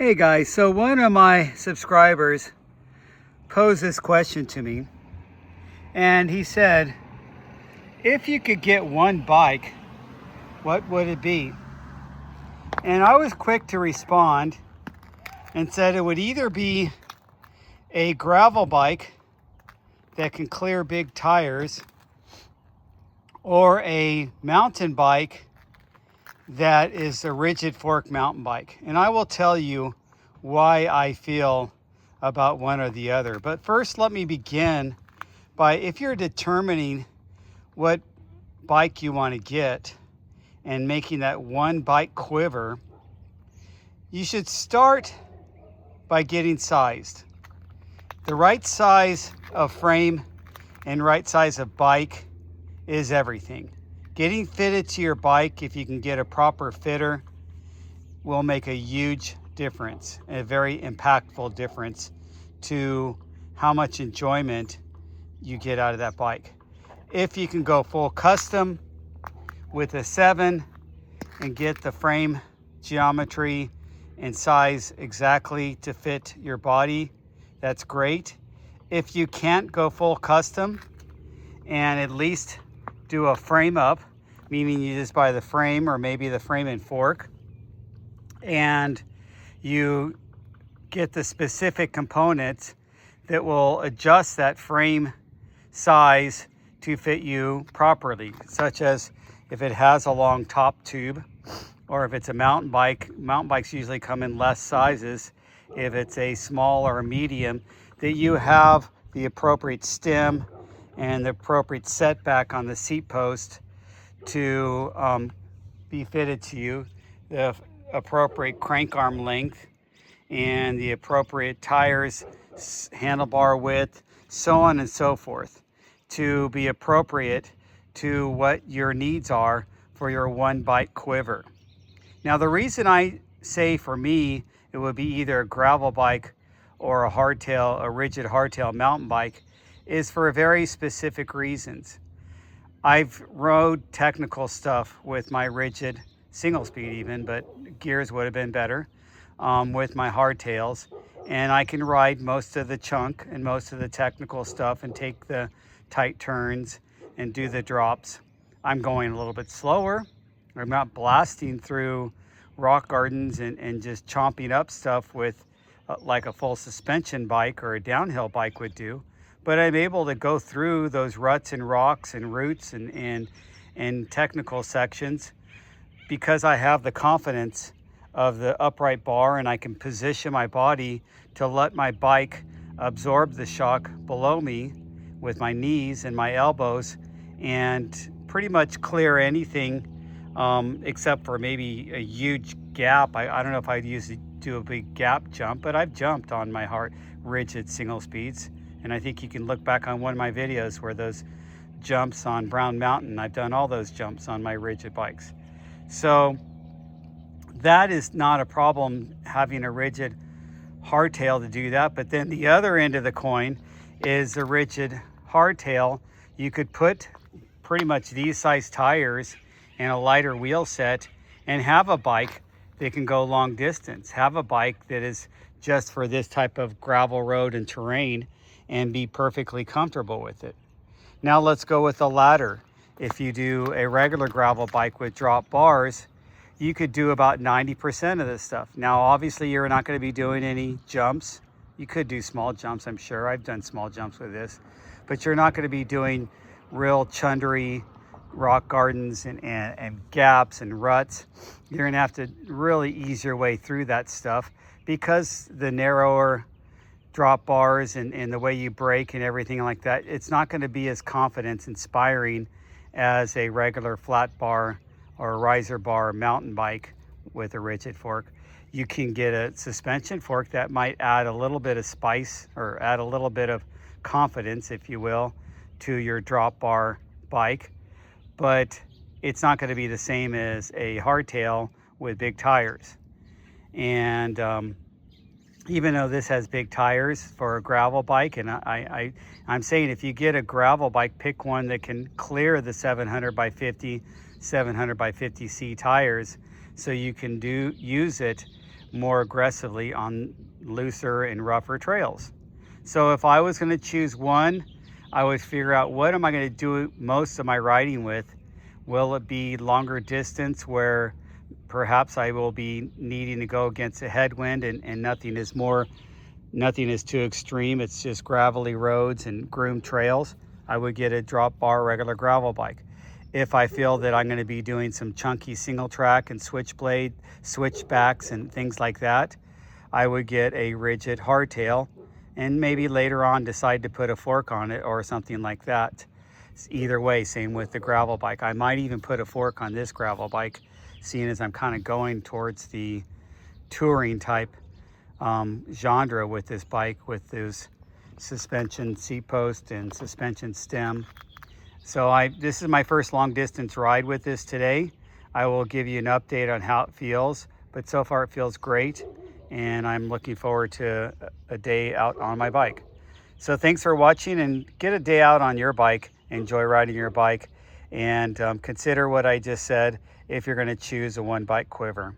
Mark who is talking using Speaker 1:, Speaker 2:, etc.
Speaker 1: Hey guys, so one of my subscribers posed this question to me, and he said, if you could get one bike, what would it be? And I was quick to respond and said it would either be a gravel bike that can clear big tires or a mountain bike that is a rigid fork mountain bike. And I will tell you why I feel about one or the other. But first, let me begin by, if you're determining what bike you want to get and making that one bike quiver, you should start by getting sized. The right size of frame and right size of bike is everything. Getting fitted to your bike, if you can get a proper fitter, will make a huge difference, a very impactful difference to how much enjoyment you get out of that bike. If you can go full custom with a 7 and get the frame geometry and size exactly to fit your body, that's great. If you can't go full custom and at least do a frame up, meaning you just buy the frame or maybe the frame and fork, and you get the specific components that will adjust that frame size to fit you properly, such as if it has a long top tube, or if it's a mountain bike. Mountain bikes usually come in less sizes. If it's a small or a medium, that you have the appropriate stem and the appropriate setback on the seat post to be fitted to you, the appropriate crank arm length and the appropriate tires, handlebar width, so on and so forth, to be appropriate to what your needs are for your one bike quiver. Now, the reason I say for me it would be either a gravel bike or a rigid hardtail mountain bike is for very specific reasons. I've rode technical stuff with my rigid single speed even, but gears would have been better with my hardtails. And I can ride most of the chunk and most of the technical stuff and take the tight turns and do the drops. I'm going a little bit slower. I'm not blasting through rock gardens and just chomping up stuff with like a full suspension bike or a downhill bike would do. But I'm able to go through those ruts and rocks and roots and technical sections because I have the confidence of the upright bar, and I can position my body to let my bike absorb the shock below me with my knees and my elbows and pretty much clear anything except for maybe a huge gap. I don't know if I'd usually do a big gap jump, but I've jumped on my rigid single speeds. And I think you can look back on one of my videos where those jumps on Brown Mountain, I've done all those jumps on my rigid bikes. So that is not a problem, having a rigid hardtail to do that. But then the other end of the coin is a rigid hardtail. You could put pretty much these size tires and a lighter wheel set and have a bike that can go long distance. Have a bike that is just for this type of gravel road and terrain and be perfectly comfortable with it. Now let's go with the latter. If you do a regular gravel bike with drop bars, you could do about 90% of this stuff. Now, obviously you're not going to be doing any jumps. You could do small jumps, I'm sure. I've done small jumps with this, but you're not going to be doing real chundery rock gardens and gaps and ruts. You're going to have to really ease your way through that stuff because the narrower drop bars and the way you brake and everything like that, it's not going to be as confidence inspiring as a regular flat bar or a riser bar mountain bike with a rigid fork. You can get a suspension fork that might add a little bit of spice or add a little bit of confidence, if you will, to your drop bar bike, but it's not going to be the same as a hardtail with big tires. And even though this has big tires for a gravel bike, and I'm saying if you get a gravel bike, pick one that can clear the 700 by 50, 700 by 50C tires, so you can use it more aggressively on looser and rougher trails. So if I was going to choose one, I would figure out, what am I going to do most of my riding with? Will it be longer distance where perhaps I will be needing to go against a headwind and nothing is too extreme, it's just gravelly roads and groomed trails? I would get a drop bar regular gravel bike. If I feel that I'm going to be doing some chunky single track and switchblade, switchbacks and things like that, I would get a rigid hardtail, and maybe later on decide to put a fork on it or something like that. Either way, same with the gravel bike. I might even put a fork on this gravel bike, seeing as I'm kind of going towards the touring type genre with this bike, with those suspension seat post and suspension stem. So this is my first long distance ride with this today. I will give you an update on how it feels, but so far it feels great, and I'm looking forward to a day out on my bike. So thanks for watching, and get a day out on your bike. Enjoy riding your bike, and consider what I just said if you're going to choose a one bike quiver.